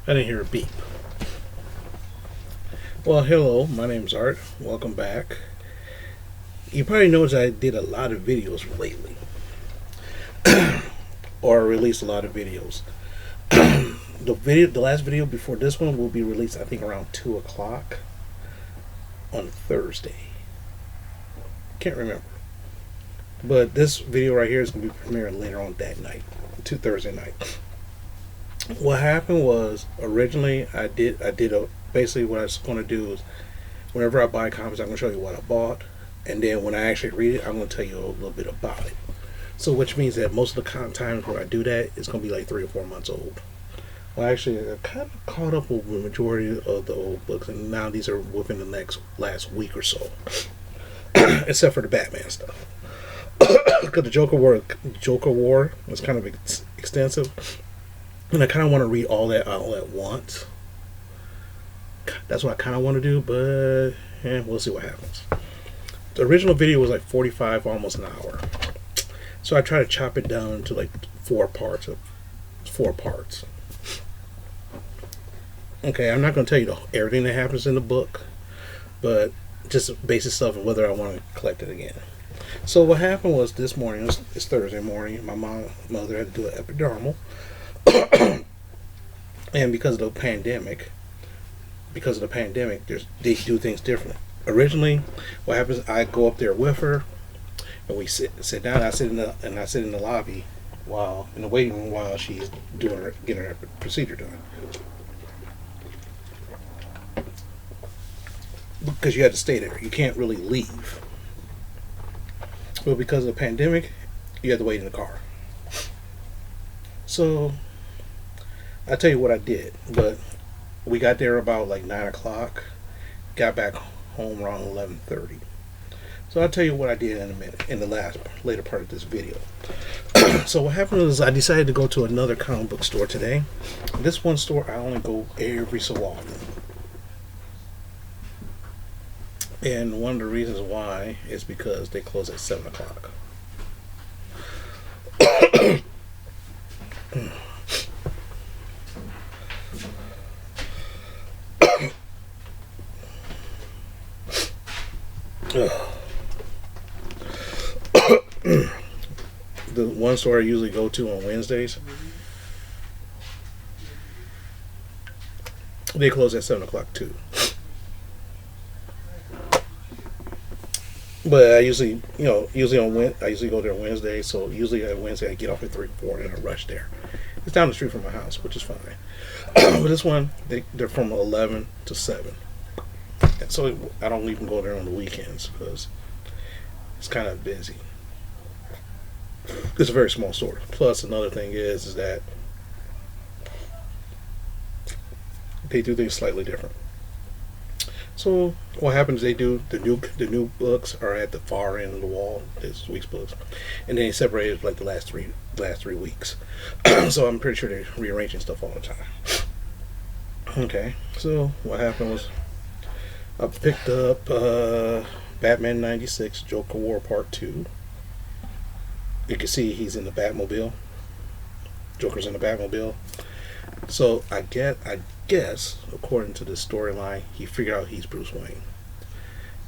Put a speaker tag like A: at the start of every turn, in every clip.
A: I didn't hear a beep. Well, hello, my name's Art. Welcome back. You probably noticed I did a lot of videos lately, or released a lot of videos. The last video before this one will be released, I think, around 2 o'clock on Thursday. Can't remember, but this video right here is going to be premiering later on that night, to Thursday night. What happened was originally basically what I was going to do is whenever I buy comics, I'm going to show you what I bought, and then when I actually read it, I'm going to tell you a little bit about it. So, which means that most of the times where I do that, it's going to be like 3 or 4 months old. Well, actually, I kind of caught up with the majority of the old books, and now these are within the last week or so, except for the Batman stuff. Because the Joker War was kind of extensive, and I kind of want to read all that all at once. That's what I kind of want to do, but we'll see what happens. The original video was like 45, almost an hour. So I try to chop it down to like four parts. Okay, I'm not going to tell you everything that happens in the book, but just basic stuff and whether I want to collect it again. So what happened was this morning, it's Thursday morning, my mother had to do an epidural. And because of the pandemic, they do things differently. Originally, what happens is I go up there with her, and we sit down. I sit in the lobby while in the waiting room while she's getting her procedure done. Because you had to stay there, you can't really leave. But because of the pandemic, you had to wait in the car. So I tell you what I did, but we got there about like 9 o'clock. Got back home around 11:30. So I'll tell you what I did in a minute in the later part of this video. So what happened is I decided to go to another comic book store today. This one store I only go every so often, and one of the reasons why is because they close at 7 o'clock. The one store I usually go to on Wednesdays, they close at 7 o'clock too. But I usually go there Wednesday. So usually on Wednesday I get off at 3, 4, and I rush there. It's down the street from my house, which is fine. But this one, they're from 11 to 7. And so I don't even go there on the weekends because it's kind of busy. It's a very small store. Plus, another thing is that they do things slightly different. So what happens? They do the new books are at the far end of the wall. This week's books, and then they separated like the last three weeks. So I'm pretty sure they're rearranging stuff all the time. Okay, so what happened was I picked up Batman '96 Joker War Part 2. You can see he's in the Batmobile. Joker's in the Batmobile. So I guess, according to the storyline, he figured out he's Bruce Wayne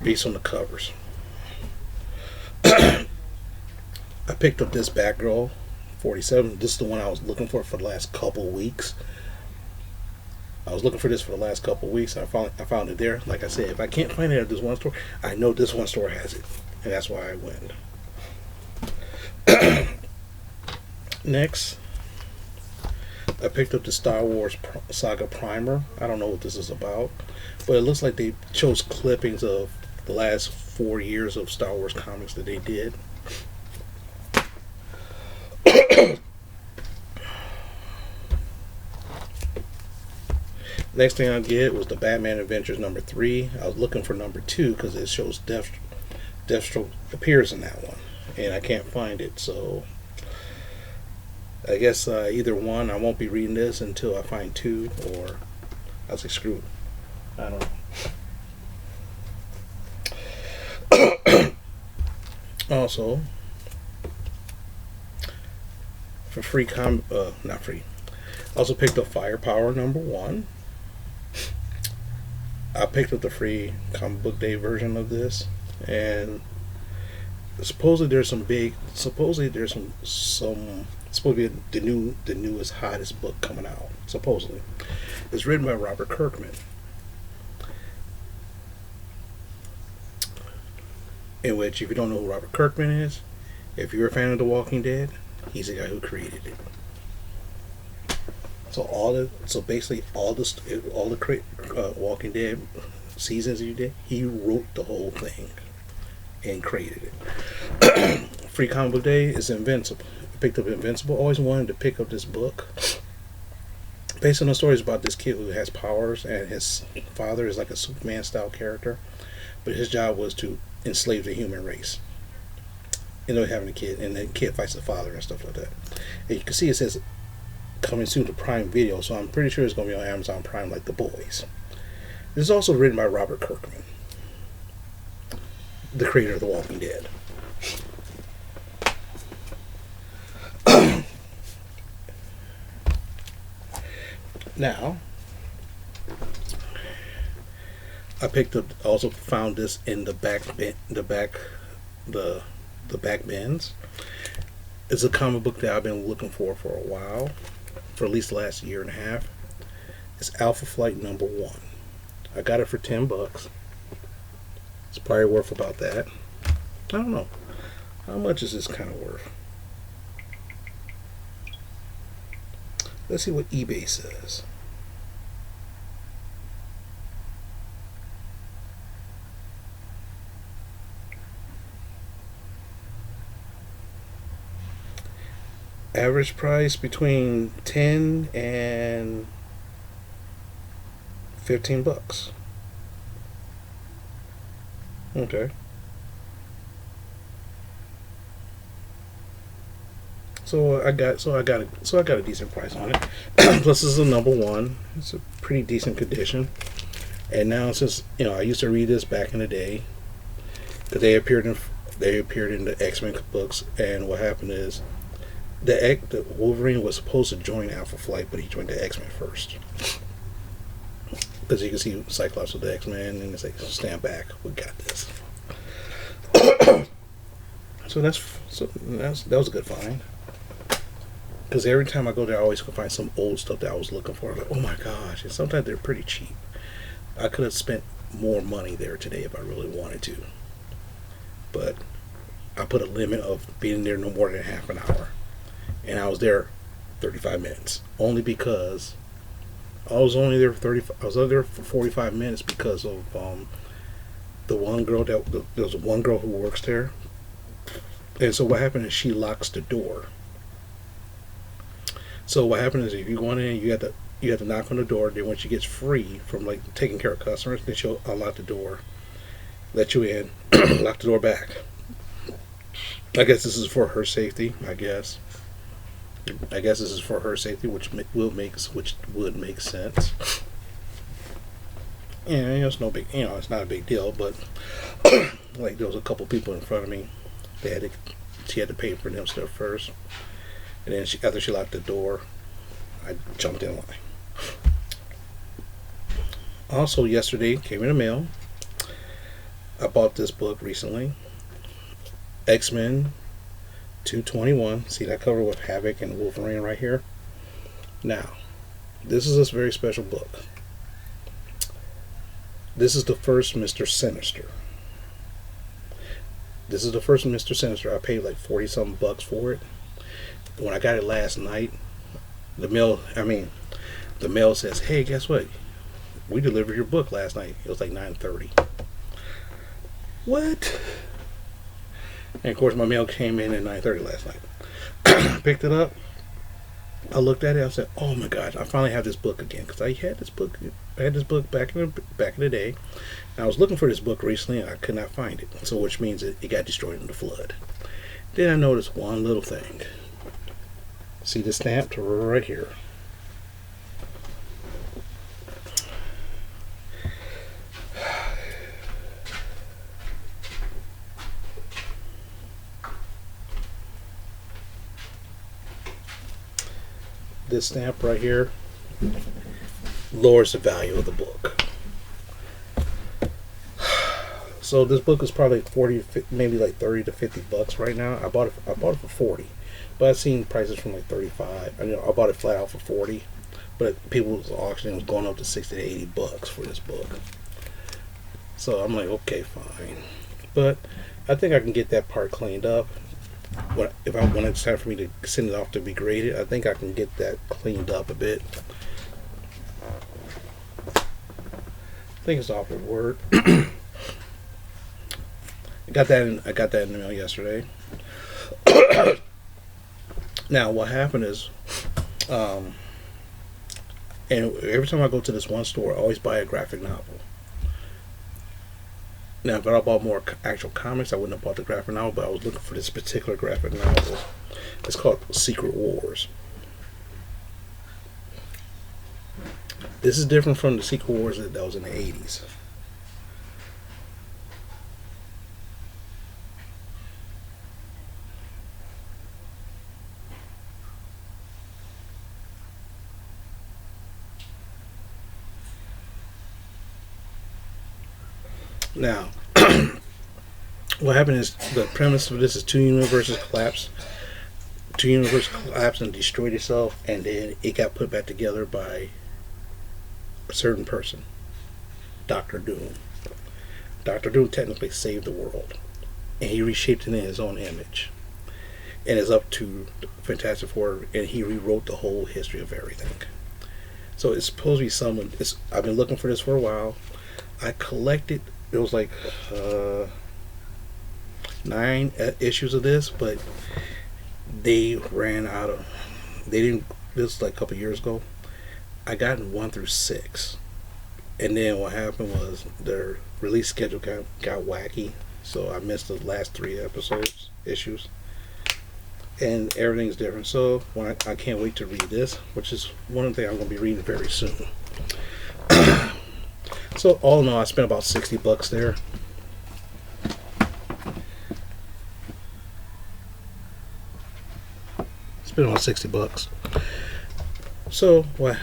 A: based on the covers. I picked up this Batgirl 47. This is the one I was looking for the last couple weeks. I was looking for this for the last couple weeks. I found it there. Like I said, if I can't find it at this one store, I know this one store has it, and that's why I went. Next, I picked up the Star Wars Saga Primer. I don't know what this is about, but it looks like they chose clippings of the last 4 years of Star Wars comics that they did. Next thing I get was the Batman Adventures #3. I was looking for #2 because it shows Deathstroke appears in that one, and I can't find it. So I guess either one, I won't be reading this until I find 2, or I'll say screw it. I don't know. Also, for free not free. Also picked up Firepower #1. I picked up the free comic book day version of this, and supposedly there's some big. Supposedly there's some. It's supposed to be the newest hottest book coming out. Supposedly, it's written by Robert Kirkman. In which, if you don't know who Robert Kirkman is, if you're a fan of The Walking Dead, he's the guy who created it. So basically all the Walking Dead seasons he did, he wrote the whole thing and created it. Free comic book day is Invincible. I picked up Invincible. Always wanted to pick up this book. Based on the stories about this kid who has powers, and his father is like a Superman style character, but his job was to enslave the human race. Having a kid, and the kid fights the father and stuff like that. And you can see it says coming soon to Prime Video, so I'm pretty sure it's going to be on Amazon Prime like The Boys. This is also written by Robert Kirkman, the creator of The Walking Dead. Now, I also found this in the back bins. It's a comic book that I've been looking for a while, for at least the last year and a half. It's Alpha Flight #1. I got it for $10. It's probably worth about that. I don't know. How much is this kind of worth? Let's see what eBay says. Average price between 10 and $15. Okay. So I got a decent price on it. Plus, this is a #1. It's a pretty decent condition. And now, since I used to read this back in the day, because they appeared in the X-Men books, and what happened is the Wolverine was supposed to join Alpha Flight, but he joined the X-Men first. Because you can see Cyclops with the X-Men, and it's like, stand back, we got this. So that was a good find. Because every time I go there, I always can find some old stuff that I was looking for. I'm like, oh my gosh! And sometimes they're pretty cheap. I could have spent more money there today if I really wanted to, but I put a limit of being there no more than half an hour, and I was there 35 minutes only because I was only there for I was there for 45 minutes because of the one girl there's one girl who works there, and so what happened is she locks the door. So what happened is if you go in, you have to knock on the door. Then when she gets free from like taking care of customers, then she'll unlock the door, let you in, lock the door back. I guess this is for her safety. I guess this is for her safety, which would make sense. Yeah, it's no big, it's not a big deal. But like there was a couple people in front of me, she had to pay for them stuff first. And then after she locked the door, I jumped in line. Also, yesterday came in the mail. I bought this book recently. X-Men 221. See that cover with Havoc and Wolverine right here? Now, this is a very special book. This is the first Mr. Sinister. I paid like 40-something bucks for it. When I got it last night, the mail says, hey, guess what? We delivered your book last night. It was like 9:30. What? And of course, my mail came in at 9:30 last night. Picked it up. I looked at it. I said, oh my God, I finally have this book again. Because I had this book back in the day. And I was looking for this book recently, and I could not find it. So which means it got destroyed in the flood. Then I noticed one little thing. See the stamp right here. this stamp right here lowers the value of the book. So this book is probably 40, maybe like 30 to 50 bucks right now. I bought it for 40, but I've seen prices from like 35. I bought it flat out for 40, but people was auctioning, was going up to 60 to 80 bucks for this book. So I'm like, okay, fine, but I think I can get that part cleaned up. When it's time for me to send it off to be graded, I think I can get that cleaned up a bit. I think it's off the word. I got that in the mail yesterday. Now, what happened is, and every time I go to this one store, I always buy a graphic novel. Now, if I bought more actual comics, I wouldn't have bought the graphic novel, but I was looking for this particular graphic novel. It's called Secret Wars. This is different from the Secret Wars that was in the 80s. Now, what happened is the premise of this is two universes collapsed. Two universes collapsed and destroyed itself, and then it got put back together by a certain person, Doctor Doom. Doctor Doom technically saved the world, and he reshaped it in his own image. And it's up to Fantastic Four, and he rewrote the whole history of everything. So it's supposed to be someone. I've been looking for this for a while. I collected. It was like 9 issues of this, but they ran out of. They didn't. This was like a couple years ago. I got 1 through 6, and then what happened was their release schedule got wacky, so I missed the last 3 issues, and everything's different. So when I can't wait to read this, which is one of the things I'm going to be reading very soon. So all in all, I spent about 60 bucks there. Spent about 60 bucks. So a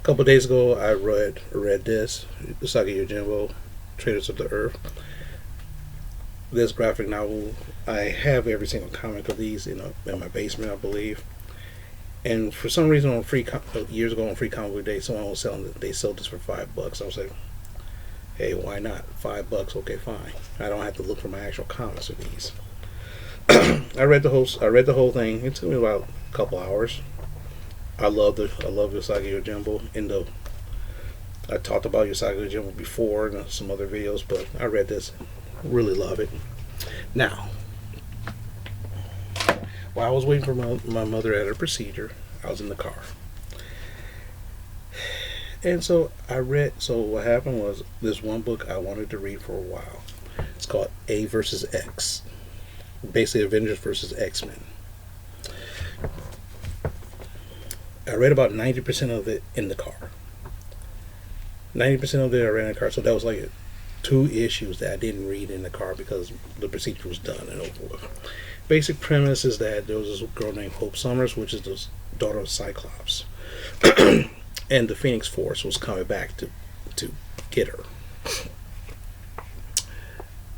A: couple of days ago I read this, Usagi Yojimbo, Traders of the Earth. This graphic novel, I have every single comic of these in my basement, I believe. And for some reason, years ago on Free Comic Book Day, someone was selling it. They sold this for $5. I was like, hey, why not? $5, okay, fine. I don't have to look for my actual comics of these. I read the whole thing. It took me about a couple hours. I love Usagi Yojimbo. I talked about Usagi Yojimbo before in some other videos, but I read this. Really love it. Now, while I was waiting for my mother at her procedure, I was in the car. And so what happened was, this one book I wanted to read for a while. It's called A versus X. Basically Avengers versus X-Men. I read about 90% of it in the car. 90% of it I read in the car, so that was like 2 issues that I didn't read in the car because the procedure was done and over with. Basic premise is that there was this girl named Hope Summers, which is the daughter of Cyclops, and the Phoenix Force was coming back to get her.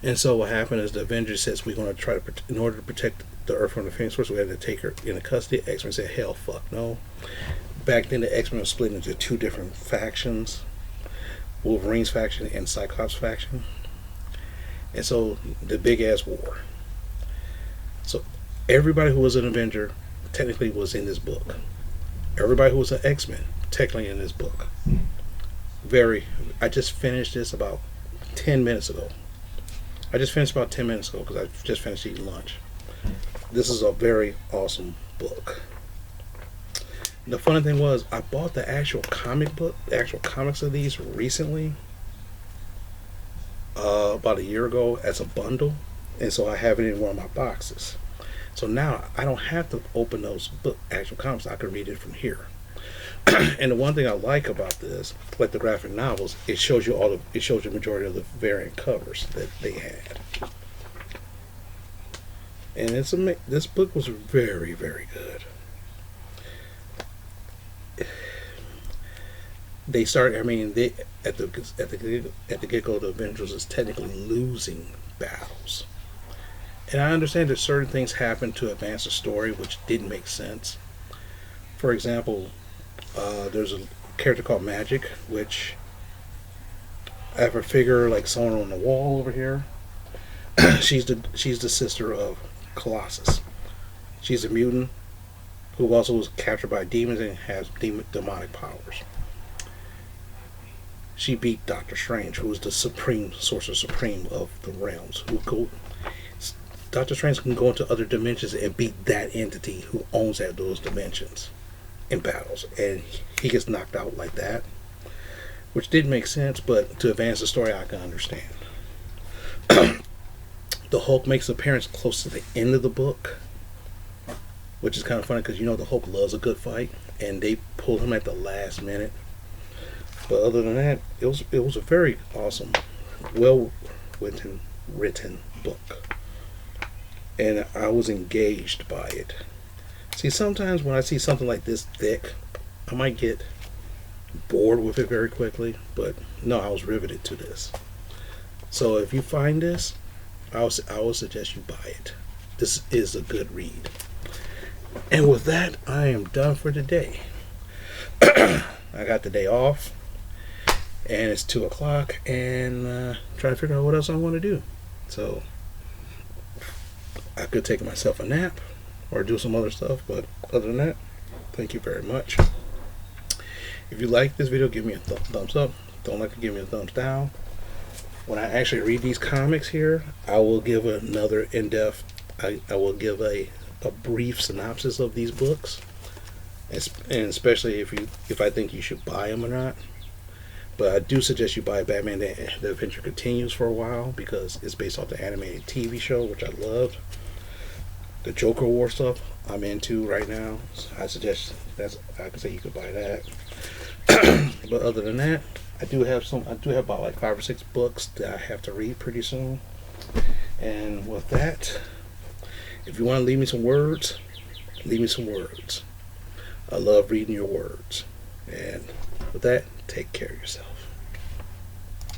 A: And so what happened is the Avengers says we're going to try to, in order to protect the Earth from the Phoenix Force, we had to take her into custody. X-Men said, hell, fuck no. Back then the X-Men were split into 2 different factions, Wolverine's faction and Cyclops' faction. And so the big ass war. So everybody who was an Avenger technically was in this book. Everybody who was an X-Men technically in this book. I just finished this about 10 minutes ago. Because I just finished eating lunch. This is a very awesome book. The funny thing was, I bought the actual comics of these recently, about a year ago as a bundle, and so I have it in one of my boxes. So now I don't have to open those actual comics. I can read it from here. And the one thing I like about this, like the graphic novels, it shows you the majority of the variant covers that they had. And this book was very, very good. they start. I mean, they at the get go, the Avengers is technically losing battles, and I understand that certain things happen to advance the story, which didn't make sense. For example, there's a character called Magic, which I have a figure like someone on the wall over here. She's the sister of Colossus. She's a mutant who also was captured by demons and has demonic powers. She beat Doctor Strange, who is the supreme sorcerer supreme of the realms. Doctor Strange can go into other dimensions and beat that entity who owns those dimensions in battles, and he gets knocked out like that, which didn't make sense. But to advance the story, I can understand. The Hulk makes an appearance close to the end of the book, which is kind of funny because the Hulk loves a good fight, and they pulled him at the last minute. But other than that, it was a very awesome, well written book, and I was engaged by it. See, sometimes when I see something like this thick, I might get bored with it very quickly, but no, I was riveted to this. So if you find this, I would suggest you buy it. This is a good read. And with that, I am done for today. I got the day off, and it's 2 o'clock, and trying to figure out what else I want to do. So I could take myself a nap or do some other stuff, but other than that, thank you very much. If you like this video, give me a thumbs up. Don't like it, give me a thumbs down. When I actually read these comics here, I will give another in-depth, I will give a brief synopsis of these books, and especially if I think you should buy them or not. But I do suggest you buy Batman the Adventure Continues for a while, because it's based off the animated TV show, which I loved. The Joker War stuff I'm into right now, so I suggest I could say you could buy that. But other than that, I do have about like 5 or 6 books that I have to read pretty soon. And with that, if you want to leave me some words, leave me some words. I love reading your words. And with that, take care of yourself.